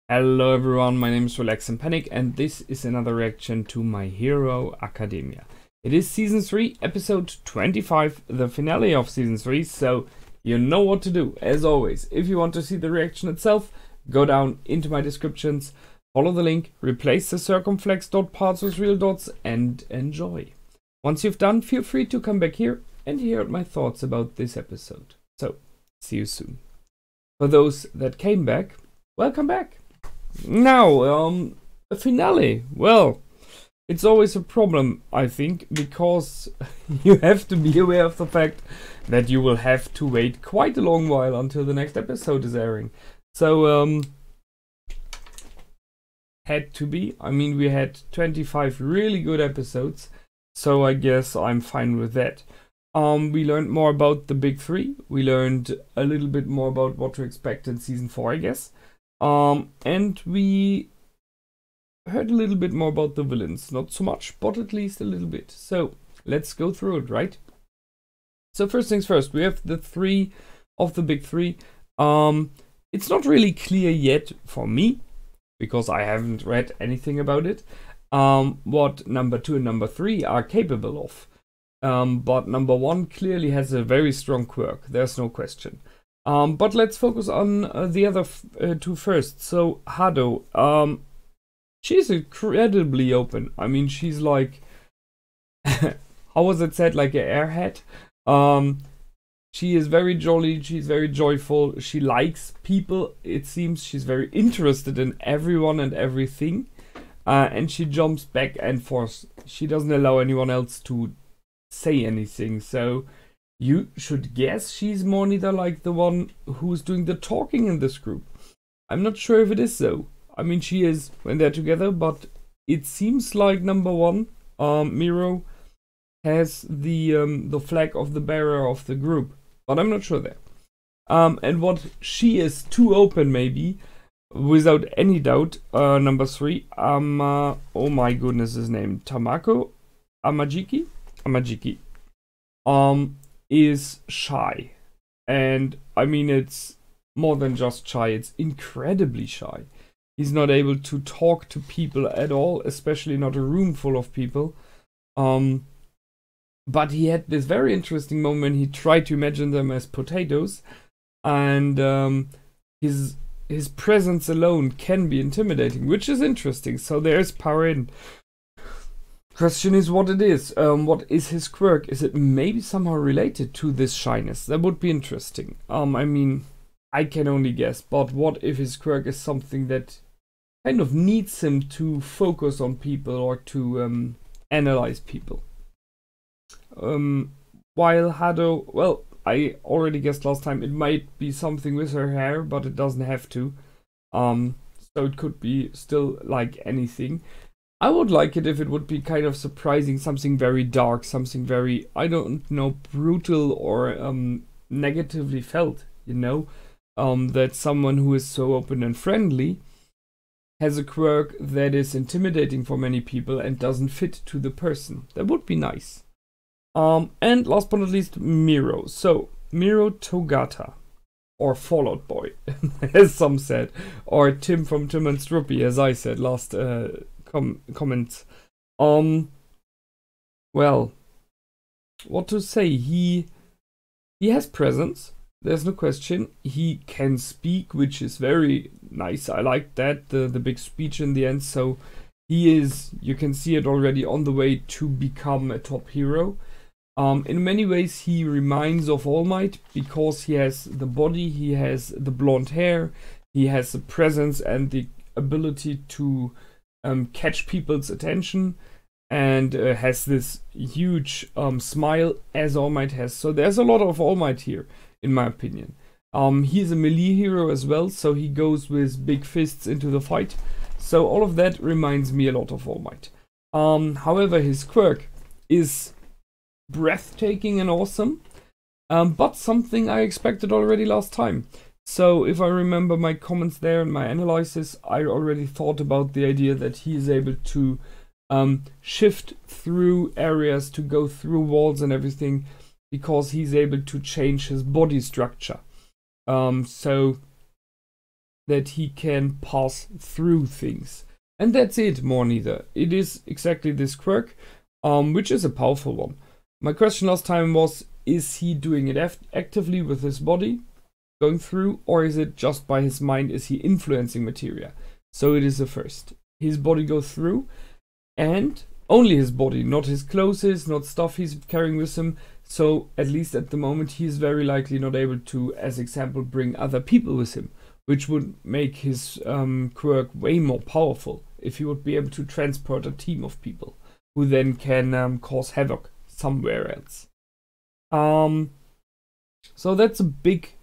Hello everyone, my name is Relax and Panic and this is another reaction to My Hero Academia. It is Season 3, Episode 25, the finale of Season 3, so you know what to do. As always, if you want to see the reaction itself, go down into my descriptions, follow the link, replace the circumflex dot parts with real dots and enjoy. Once you've done, feel free to come back here and hear my thoughts about this episode. So, see you soon. For those that came back, welcome back. Now, a finale. Well, it's always a problem, I think, because you have to be aware of the fact that you will have to wait quite a long while until the next episode is airing. So, had to be. I mean, we had 25 really good episodes, so I guess I'm fine with that. We learned more about the big three. We learned a little bit more about what to expect in Season 4, I guess. And we heard a little bit more about the villains. Not so much, but at least a little bit. So, let's go through it, right? So first things first, we have the three of the big three. It's not really clear yet for me, because I haven't read anything about it, what number 2 and number 3 are capable of. But number 1 clearly has a very strong quirk, there's no question. But let's focus on the other two first. So, Hado, she's incredibly open. I mean, she's like, how was it said, like an airhead? She is very jolly, she's very joyful, she likes people, it seems. She's very interested in everyone and everything. And she jumps back and forth. She doesn't allow anyone else to say anything, so you should guess she's more neither like the one who's doing the talking in this group. I'm not sure if it is so. I mean, she is when they're together, but it seems like number 1, Miro, has the flag of the bearer of the group, but I'm not sure there. And what she is too open, maybe, without any doubt. Number 3, oh my goodness, his name, Tamako Amajiki. Is shy, and I mean, it's more than just shy, it's incredibly shy. He's not able to talk to people at all, especially not a room full of people. But he had this very interesting moment. He tried to imagine them as potatoes, and his presence alone can be intimidating, which is interesting. So there's power in. Question is what it is. What is his quirk? Is it maybe somehow related to this shyness? That would be interesting. I mean, I can only guess, but what if his quirk is something that kind of needs him to focus on people or to analyze people? While Hado, well, I already guessed last time, it might be something with her hair, but it doesn't have to. So it could be still like anything. I would like it if it would be kind of surprising, something very dark, something very, I don't know, brutal or negatively felt, you know? That someone who is so open and friendly has a quirk that is intimidating for many people and doesn't fit to the person. That would be nice. And last but not least, Miro. So, Miro Togata, or Fallout Boy, as some said, or Tim from Tim and Struppy, as I said last comments. Well, what to say? He has presence, there's no question. He can speak, which is very nice. I like that, the big speech in the end. So he is, you can see it already, on the way to become a top hero. In many ways he reminds of All Might, because he has the body, he has the blonde hair, he has the presence and the ability to catch people's attention, and has this huge smile as All Might has. So there's a lot of All Might here, in my opinion. He's a melee hero as well, so he goes with big fists into the fight. So all of that reminds me a lot of All Might. However, his quirk is breathtaking and awesome, but something I expected already last time. So if I remember my comments there and my analysis, I already thought about the idea that he is able to shift through areas, to go through walls and everything, because he's able to change his body structure. So that he can pass through things. And that's it, more neither. It is exactly this quirk, which is a powerful one. My question last time was, is he doing it actively with his body, going through, or is it just by his mind? Is he influencing materia? So it is the first. His body goes through, and only his body, not his clothes, not stuff he's carrying with him. So at least at the moment, he is very likely not able to, as example, bring other people with him, which would make his quirk way more powerful if he would be able to transport a team of people who then can cause havoc somewhere else. So that's a big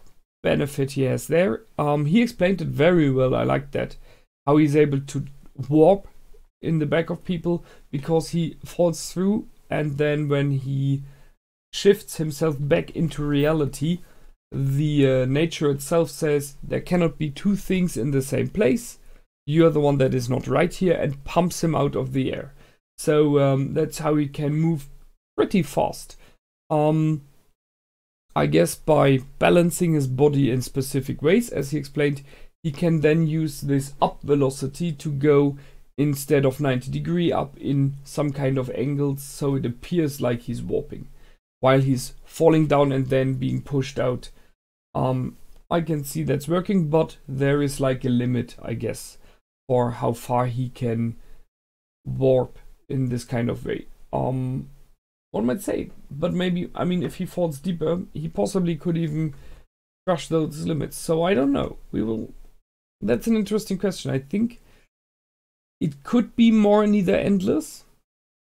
benefit he has there. He explained it very well. I like that, how he's able to warp in the back of people because he falls through, and then when he shifts himself back into reality, the nature itself says there cannot be two things in the same place. You're the one that is not right here, and pumps him out of the air. So that's how he can move pretty fast. I guess by balancing his body in specific ways, as he explained, he can then use this up velocity to go, instead of 90-degree up, in some kind of angles, so it appears like he's warping while he's falling down and then being pushed out. I can see that's working, but there is like a limit, I guess, for how far he can warp in this kind of way. One might say, but maybe, I mean, if he falls deeper, he possibly could even crush those limits. So I don't know. That's an interesting question. I think it could be more neither endless,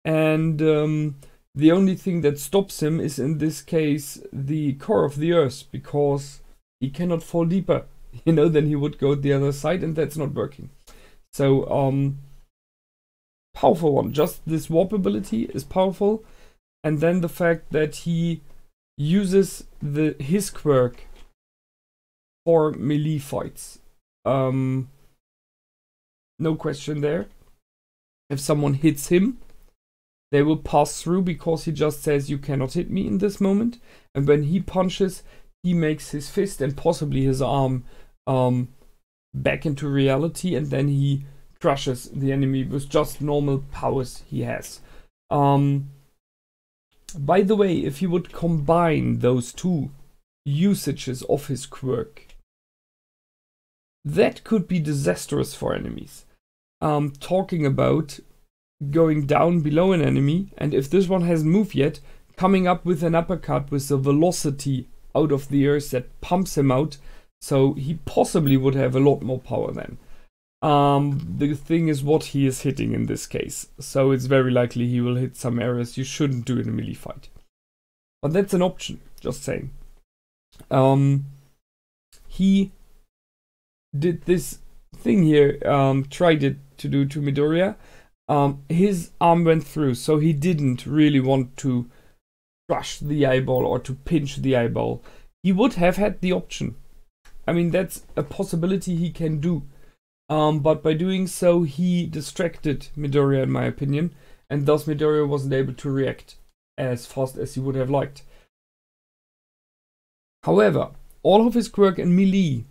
and the only thing that stops him is, in this case, the core of the Earth, because he cannot fall deeper. Then he would go the other side, and that's not working. So powerful one. Just this warp ability is powerful, and then the fact that he uses his quirk for melee fights. No question there. If someone hits him, they will pass through because he just says you cannot hit me in this moment. And when he punches, he makes his fist and possibly his arm back into reality, and then he crushes the enemy with just normal powers he has. By the way, if he would combine those two usages of his quirk, that could be disastrous for enemies. Talking about going down below an enemy, and if this one hasn't moved yet, coming up with an uppercut with the velocity out of the earth that pumps him out, so he possibly would have a lot more power then. The thing is what he is hitting in this case, so it's very likely he will hit some areas you shouldn't do in a melee fight. But that's an option, just saying. He did this thing here, tried it to do to Midoriya. His arm went through, so he didn't really want to crush the eyeball or to pinch the eyeball. He would have had the option. I mean, that's a possibility he can do. But by doing so, he distracted Midoriya, in my opinion, and thus Midoriya wasn't able to react as fast as he would have liked. However, all of his quirk and melee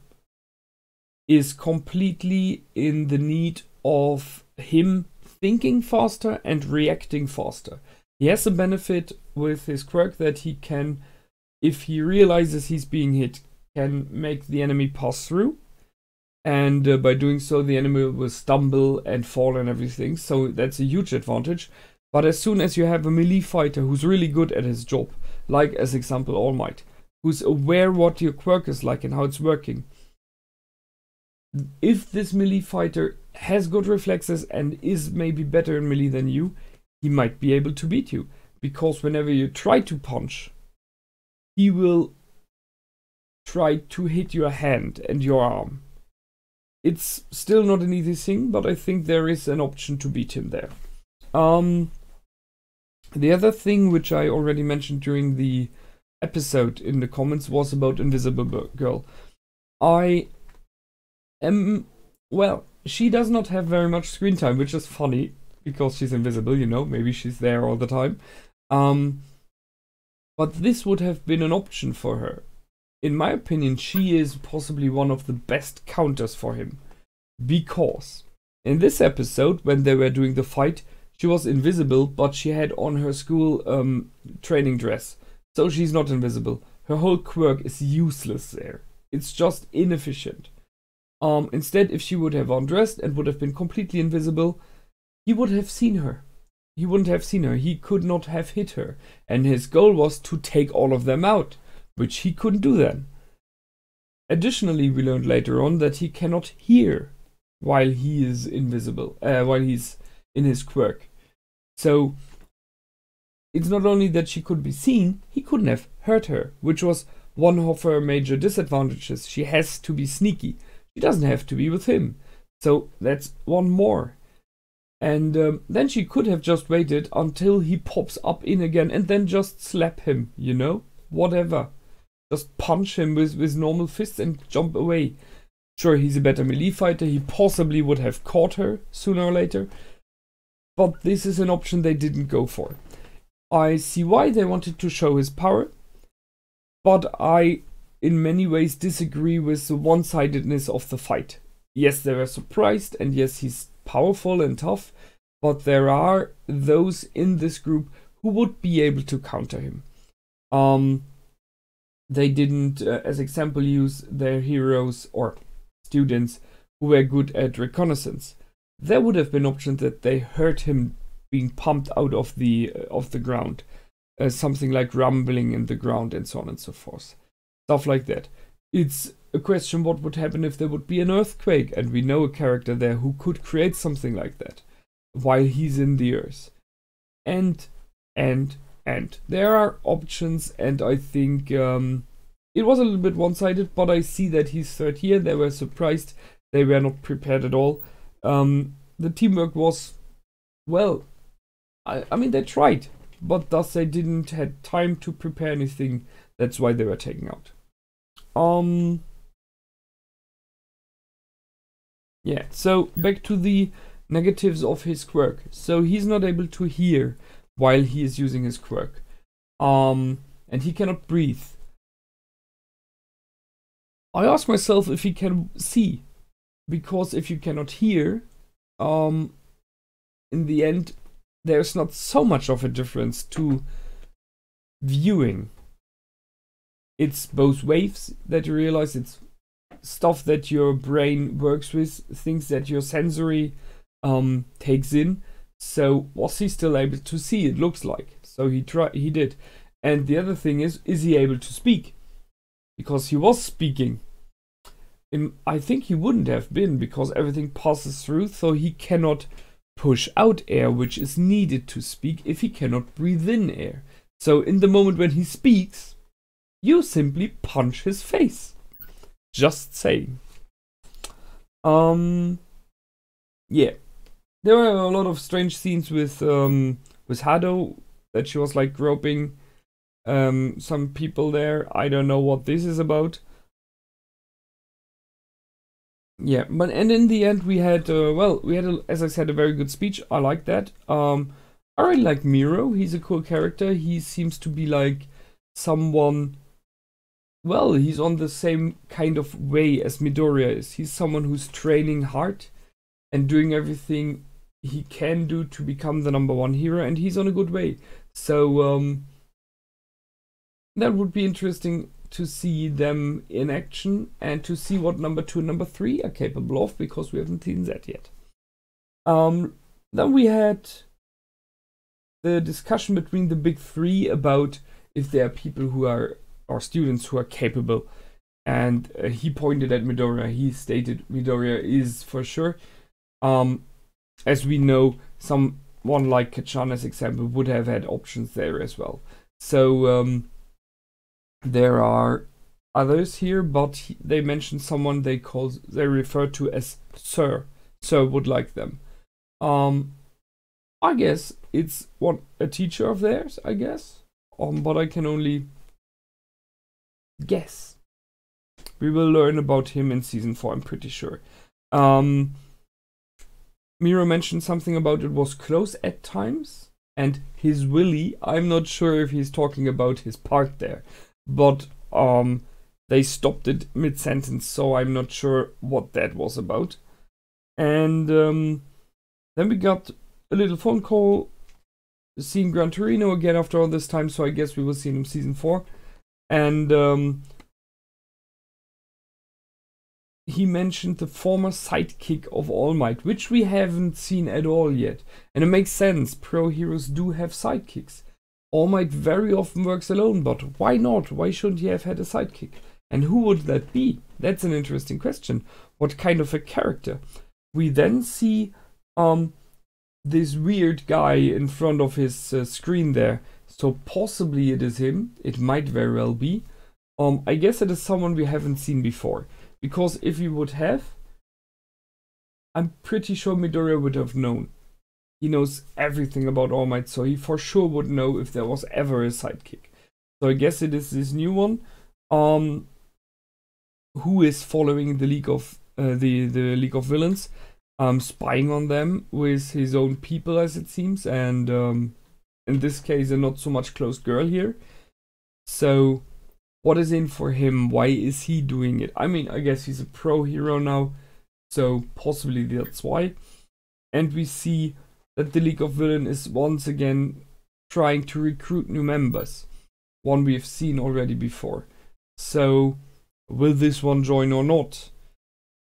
is completely in the need of him thinking faster and reacting faster. He has a benefit with his quirk that he can, if he realizes he's being hit, can make the enemy pass through. And by doing so, the enemy will stumble and fall and everything. So that's a huge advantage. But as soon as you have a melee fighter who's really good at his job, like as example All Might, who's aware what your quirk is like and how it's working, if this melee fighter has good reflexes and is maybe better in melee than you, he might be able to beat you. Because whenever you try to punch, he will try to hit your hand and your arm. It's still not an easy thing, but I think there is an option to beat him there. The other thing which I already mentioned during the episode in the comments was about Invisible Girl. Well, she does not have very much screen time, which is funny because she's invisible, maybe she's there all the time. But this would have been an option for her. in my opinion, she is possibly one of the best counters for him. Because in this episode, when they were doing the fight, she was invisible, but she had on her school training dress. So she's not invisible. Her whole quirk is useless there. It's just inefficient. Instead, if she would have undressed and would have been completely invisible, he would have seen her. He wouldn't have seen her. He could not have hit her. And his goal was to take all of them out, which he couldn't do then. Additionally, we learned later on that he cannot hear while he is invisible, while he's in his quirk. So it's not only that she could be seen, he couldn't have hurt her, which was one of her major disadvantages. She has to be sneaky. She doesn't have to be with him. So that's one more. And then she could have just waited until he pops up in again and then just slap him, you know? Whatever. Just punch him with normal fists and jump away. Sure, he's a better melee fighter. He possibly would have caught her sooner or later. But this is an option they didn't go for. I see why they wanted to show his power. But I, in many ways, disagree with the one-sidedness of the fight. Yes, they were surprised, and yes, he's powerful and tough, but there are those in this group who would be able to counter him. They didn't, as example, use their heroes or students who were good at reconnaissance. There would have been options that they heard him being pumped out of the ground, something like rumbling in the ground and so on and so forth, stuff like that. It's a question what would happen if there would be an earthquake, and we know a character there who could create something like that while he's in the earth. And there are options, and I think it was a little bit one-sided, but I see that he's third here. They were surprised. They were not prepared at all. The teamwork was, well, I mean, they tried, but thus they didn't had time to prepare anything. That's why they were taken out. Yeah, so back to the negatives of his quirk. So he's not able to hear while he is using his quirk. And he cannot breathe. I ask myself if he can see, because if you cannot hear, in the end, there's not so much of a difference to viewing. It's both waves that you realize, it's stuff that your brain works with, things that your sensory takes in. So was he still able to see? It looks like. So he did. And the other thing is he able to speak? Because he was speaking. I think he wouldn't have been, because everything passes through, so he cannot push out air, which is needed to speak, if he cannot breathe in air. So in the moment when he speaks, you simply punch his face. Just saying. Yeah. There were a lot of strange scenes with Hado, that she was like groping some people there. I don't know what this is about. Yeah, but and in the end we had as I said, a very good speech. I like that. I really like Miro. He's a cool character. He seems to be like someone. Well, he's on the same kind of way as Midoriya is. He's someone who's training hard and doing everything he can do to become the #1 hero, and he's on a good way. So that would be interesting to see them in action and to see what #2 and #3 are capable of, because we haven't seen that yet. Then we had the discussion between the big three about if there are people who are, or students who are capable, and he pointed at Midoriya. He stated Midoriya is for sure. As we know, someone like Kachan, as example, would have had options there as well. So there are others here, but they mentioned someone they refer to as Sir. Sir would like them. I guess it's a teacher of theirs, I guess. But I can only guess. We will learn about him in season 4, I'm pretty sure. Miro mentioned something about it was close at times, and his willy, I'm not sure if he's talking about his part there, but they stopped it mid-sentence, so I'm not sure what that was about. And then we got a little phone call, seeing Gran Torino again after all this time, so I guess we will see him in season 4. And he mentioned the former sidekick of All Might, which we haven't seen at all yet. And it makes sense, pro heroes do have sidekicks. All Might very often works alone, but why not? Why shouldn't he have had a sidekick? And who would that be? That's an interesting question. What kind of a character? We then see this weird guy in front of his screen there. So possibly it is him. It might very well be. I guess it is someone we haven't seen before. Because if we would have, I'm pretty sure Midoriya would have known. He knows everything about All Might, so he for sure would know if there was ever a sidekick. So I guess it is this new one, who is following the League of the League of Villains, spying on them with his own people, as it seems, and in this case, a not so much close girl here. So, what is in for him? Why is he doing it? I mean, I guess he's a pro hero now, so possibly that's why. And we see that the League of Villains is once again trying to recruit new members. One we have seen already before. So, will this one join or not?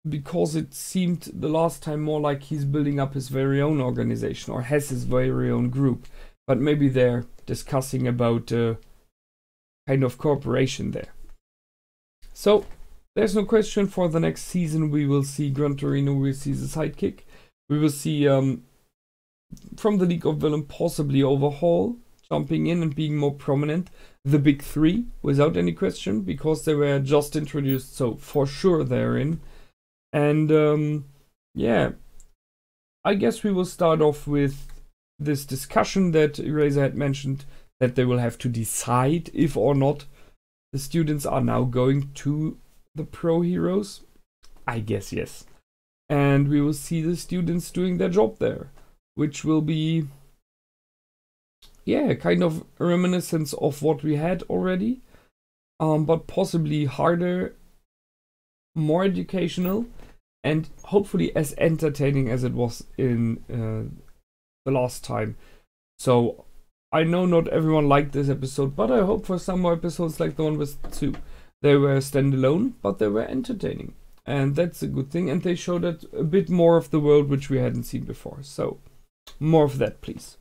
Because it seemed the last time more like he's building up his very own organization, or has his very own group. But maybe they're discussing about kind of cooperation there. So, there's no question, for the next season we will see Gran Torino, we will see the sidekick. We will see from the League of Villains possibly Overhaul jumping in and being more prominent. The big three, without any question, because they were just introduced, so for sure they're in. And yeah, I guess we will start off with this discussion that Eraser had mentioned, that they will have to decide if or not the students are now going to the pro heroes. I guess yes. And we will see the students doing their job there, which will be, yeah, kind of a reminiscence of what we had already, but possibly harder, more educational, and hopefully as entertaining as it was in the last time. So I know not everyone liked this episode, but I hope for some more episodes like the one with Tsu. They were standalone, but they were entertaining. And that's a good thing, and they showed a bit more of the world which we hadn't seen before. So, more of that, please.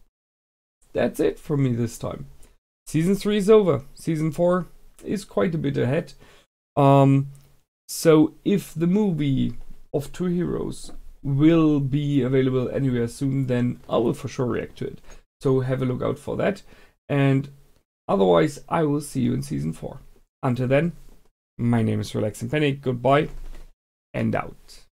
That's it for me this time. Season 3 is over. Season 4 is quite a bit ahead. So, if the movie of Two Heroes will be available anywhere soon, then I will for sure react to it. So, have a look out for that. And otherwise, I will see you in Season 4. Until then, my name is Relax and Panic. Goodbye and out.